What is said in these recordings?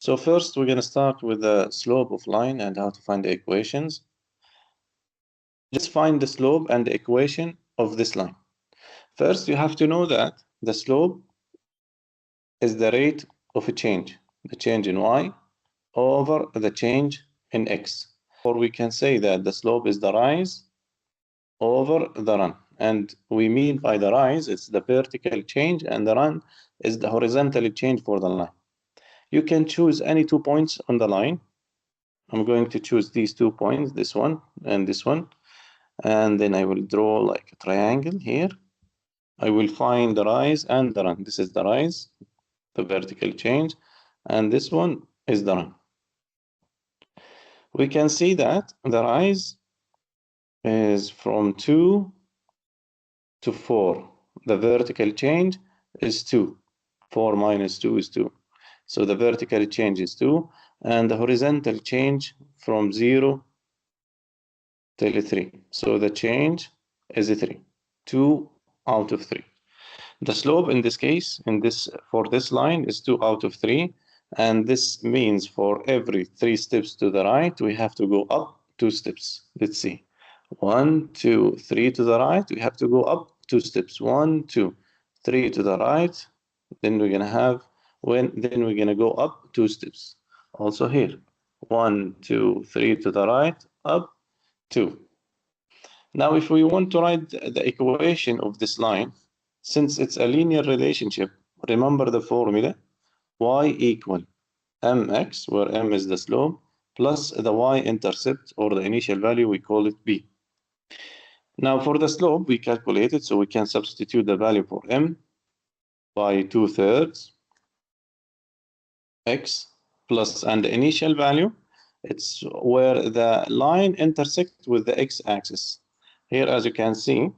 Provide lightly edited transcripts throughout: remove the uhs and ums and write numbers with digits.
So first, we're going to start with the slope of line and how to find the equations. Just find the slope and the equation of this line. First, you have to know that the slope is the rate of a change, the change in y over the change in x. Or we can say that the slope is the rise over the run. And we mean by the rise, it's the vertical change, and the run is the horizontal change for the line. You can choose any 2 points on the line. I'm going to choose these 2 points, this one and this one. And then I will draw like a triangle here. I will find the rise and the run. This is the rise, the vertical change, and this one is the run. We can see that the rise is from 2 to 4. The vertical change is 2. 4 minus 2 is 2. So the vertical change is 2, and the horizontal change from 0 till 3. So the change is 3. 2 out of 3. The slope in this case, for this line, is 2 out of 3. And this means for every 3 steps to the right, we have to go up 2 steps. Let's see. 1, 2, 3 to the right. We have to go up 2 steps. 1, 2, 3 to the right. Then we're gonna go up 2 steps. Also here. 1, 2, 3 to the right, up 2. Now, if we want to write the equation of this line, since it's a linear relationship, remember the formula, y equal mx, where m is the slope, plus the y-intercept, or the initial value, we call it b. Now, for the slope, we calculate it, so we can substitute the value for m by 2/3 x plus, and the initial value, it's where the line intersects with the x-axis. Here, as you can see,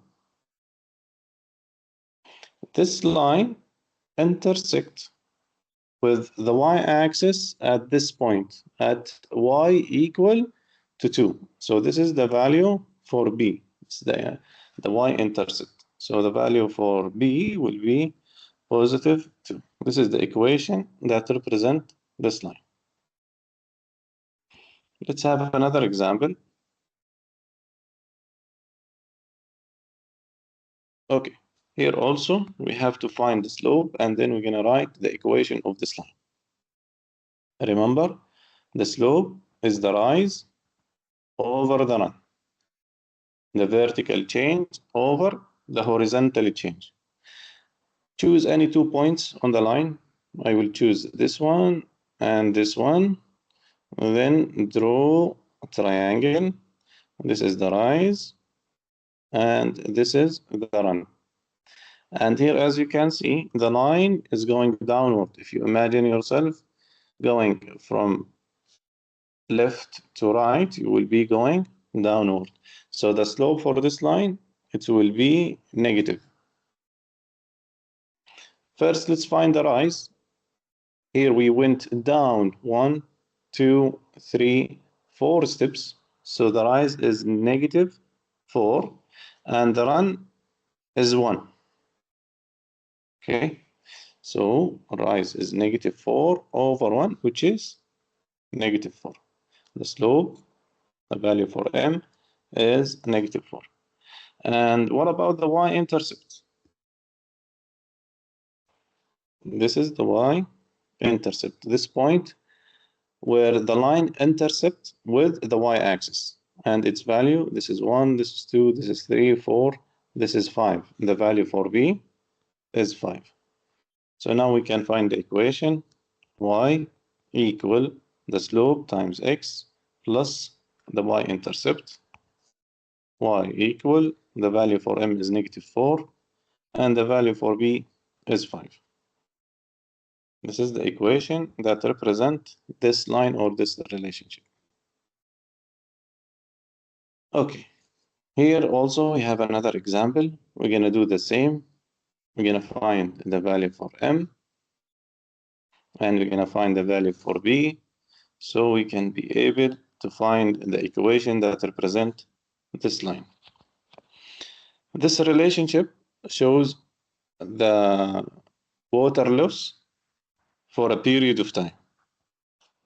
this line intersects with the y-axis at this point, at y equal to 2. So this is the value for b. It's the y-intercept. So the value for b will be positive 2. This is the equation that represents this line. Let's have another example. Okay, here also we have to find the slope, and then we're going to write the equation of this line. Remember, the slope is the rise over the run, the vertical change over the horizontal change. Choose any 2 points on the line. I will choose this one and this one. Then draw a triangle. This is the rise, and this is the run. And here, as you can see, the line is going downward. If you imagine yourself going from left to right, you will be going downward. So the slope for this line, it will be negative. First, let's find the rise. Here we went down 1, 2, 3, 4 steps. So the rise is negative 4, and the run is 1. Okay, so rise is negative 4 over 1, which is negative 4. The slope, the value for m, is negative 4. And what about the y-intercept? This is the y-intercept, this point where the line intersects with the y-axis. And its value, this is 1, this is 2, this is 3, 4, this is 5. The value for b is 5. So now we can find the equation, y equal the slope times x plus the y-intercept. Y equal, the value for m is negative 4, and the value for b is 5. This is the equation that represents this line or this relationship. Okay, here also we have another example. We're going to do the same. We're going to find the value for m, and we're going to find the value for b, so we can be able to find the equation that represents this line. This relationship shows the water loss for a period of time.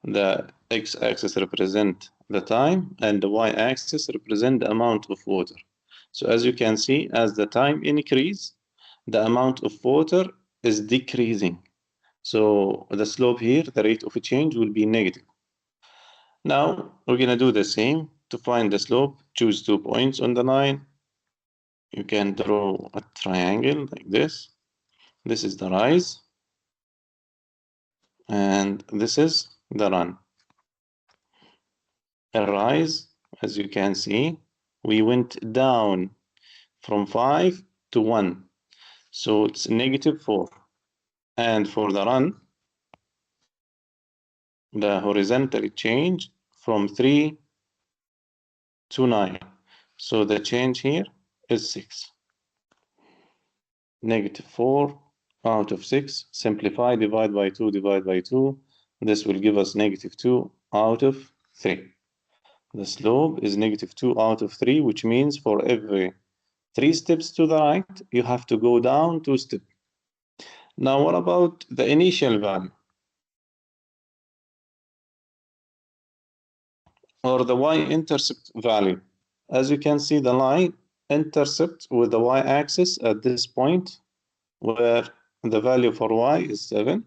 The x-axis represent the time, and the y-axis represent the amount of water. So as you can see, as the time increase, the amount of water is decreasing. So the slope here, the rate of change will be negative. Now we're gonna do the same. To find the slope, choose 2 points on the line. You can draw a triangle like this. This is the rise, and this is the run. A rise, as you can see, we went down from 5 to 1. So it's -4. And for the run, the horizontal change from 3 to 9. So the change here is 6. -4 out of 6. Simplify, divide by 2, divide by 2. This will give us -2 out of 3. The slope is -2 out of 3, which means for every 3 steps to the right, you have to go down 2 steps. Now, what about the initial value? Or the y-intercept value? As you can see, the line intercepts with the y-axis at this point, where the value for y is 7.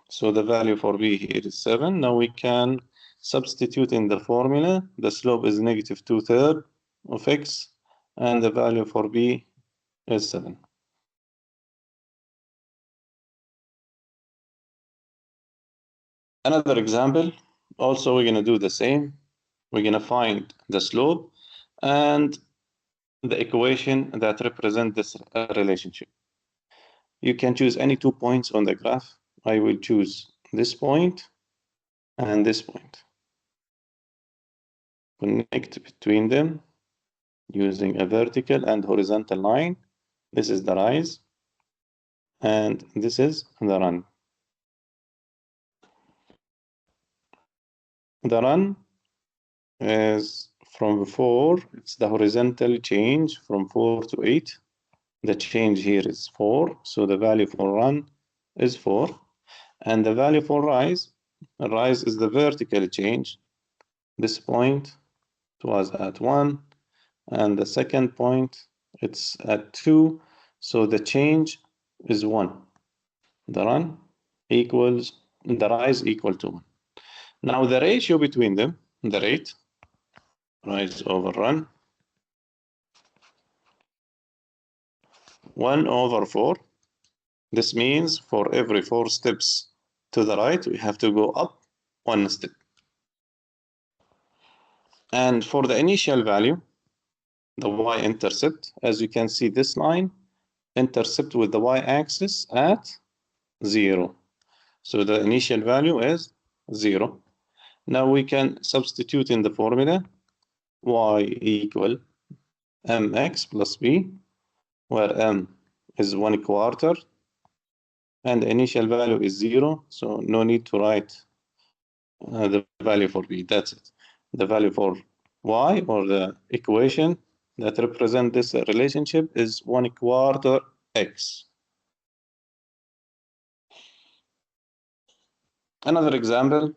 So the value for b here is 7. Now we can substitute in the formula. The slope is -2/3 of x, and the value for b is 7. Another example, also we're going to do the same. We're going to find the slope and the equation that represent this relationship. You can choose any 2 points on the graph. I will choose this point and this point. Connect between them using a vertical and horizontal line. This is the rise, and this is the run. The run is from 4, it's the horizontal change from 4 to 8. The change here is 4, so the value for run is 4. And the value for rise is the vertical change. This point was at 1, and the second point, it's at 2, so the change is 1. The rise equal to 1. Now the ratio between them, the rate, rise over run, 1/4. This means for every 4 steps to the right, we have to go up 1 step. And for the initial value, the y-intercept, as you can see, this line intercept with the y-axis at 0. So the initial value is 0. Now we can substitute in the formula y equal mx plus b, where m is 1/4 and the initial value is 0, so no need to write the value for b. That's it. The value for y, or the equation that represent this relationship, is 1/4 x. Another example.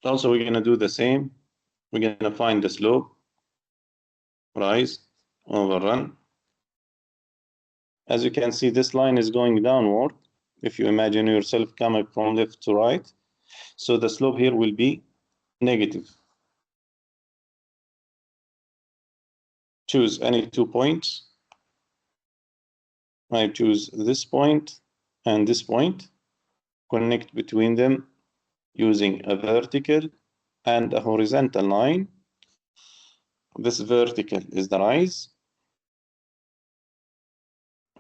Also, we're going to do the same. We're going to find the slope, rise over run. As you can see, this line is going downward. If you imagine yourself coming from left to right, so the slope here will be negative. Choose any 2 points. I choose this point and this point. Connect between them using a vertical and a horizontal line. This vertical is the rise,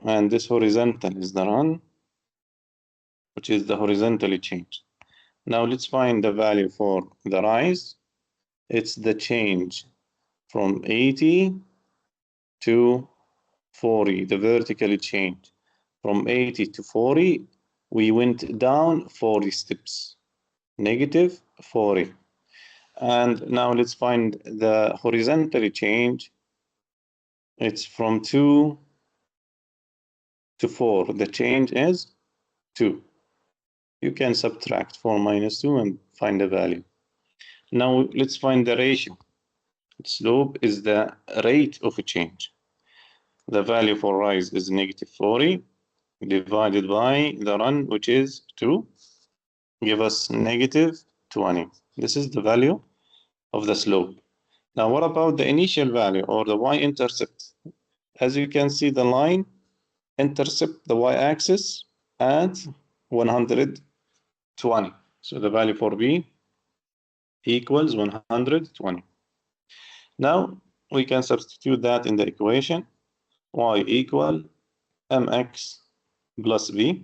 and this horizontal is the run, which is the horizontally change. Now let's find the value for the rise. It's the change from 80 to 40, the vertical change. From 80 to 40, we went down 40 steps, -40. And now let's find the horizontal change. It's from 2 to 4. The change is 2. you can subtract 4 minus 2 and find the value. Now let's find the ratio. Slope is the rate of a change. The value for rise is negative 40 divided by the run, which is 2, give us negative 20. This is the value of the slope. Now what about the initial value or the y-intercept? As you can see, the line intercept the y-axis at 120. So the value for B equals 120. Now we can substitute that in the equation. Y equal mx plus b,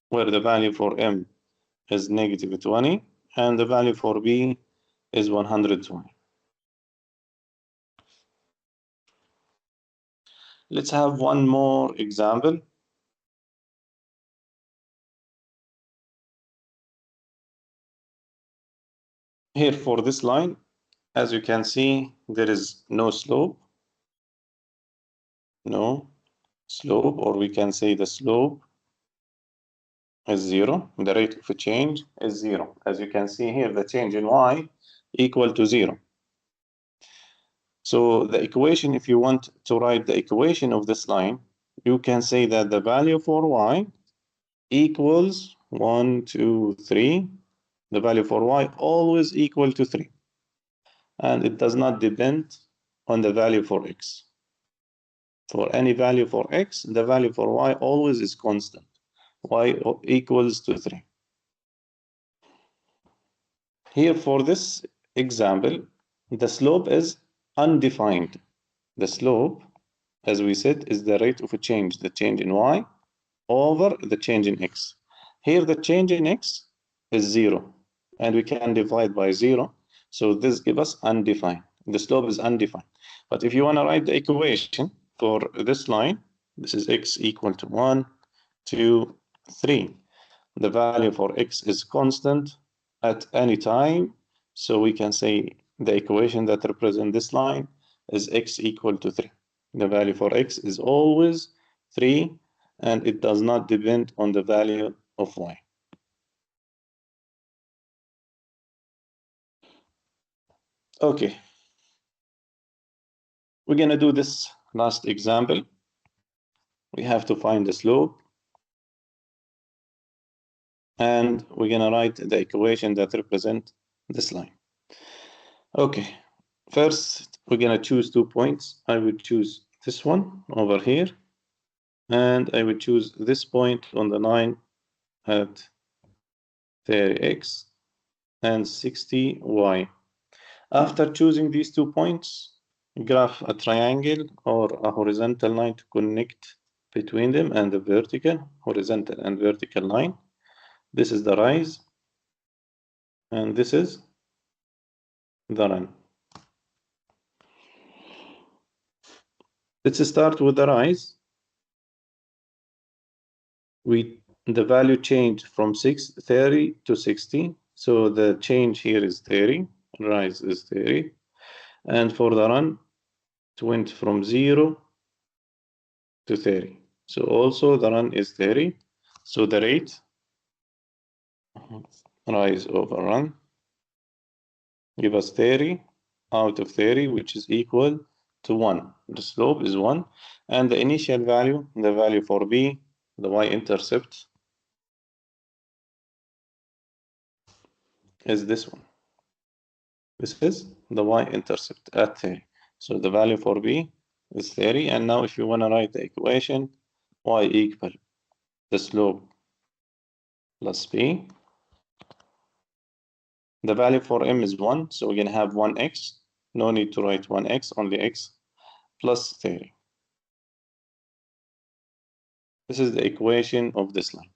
where the value for m is negative 20 and the value for b is 120. Let's have one more example. Here for this line, as you can see, there is no slope, or we can say the slope is 0. The rate of a change is 0. As you can see here, the change in y equal to 0. So the equation, if you want to write the equation of this line, you can say that the value for y equals 1, 2, 3. The value for y always equal to 3. And it does not depend on the value for x. For any value for x, the value for y always is constant. Y equals to 3. Here for this example, the slope is undefined. The slope, as we said, is the rate of a change, the change in y over the change in x. Here the change in x is 0, and we can divide by 0. So this gives us undefined. The slope is undefined. But if you want to write the equation for this line, this is x equal to 1, 2, 3. The value for x is constant at any time. So we can say the equation that represents this line is x equal to 3. The value for x is always 3, and it does not depend on the value of y. Okay. We're going to do this last example. We have to find the slope. And we're going to write the equation that represents this line. Okay. First, we're going to choose 2 points. I would choose this one over here. And I would choose this point on the line at 30x and 60y. After choosing these 2 points, graph a triangle or a horizontal line to connect between them and the vertical, horizontal and vertical line. This is the rise, and this is the run. Let's start with the rise. The value changed from 30 to 60. So the change here is 30, rise is 30. And for the run, it went from 0 to 30. So also the run is 30. So the rate, rise over run, give us 30 out of 30, which is equal to 1. The slope is 1. And the initial value, the value for B, the y-intercept, is this one. This is the y-intercept at 30. So the value for B is 30. And now if you want to write the equation, y equal the slope plus B. The value for M is 1. So we're going to have 1x. No need to write 1x, only x plus 30. This is the equation of this line.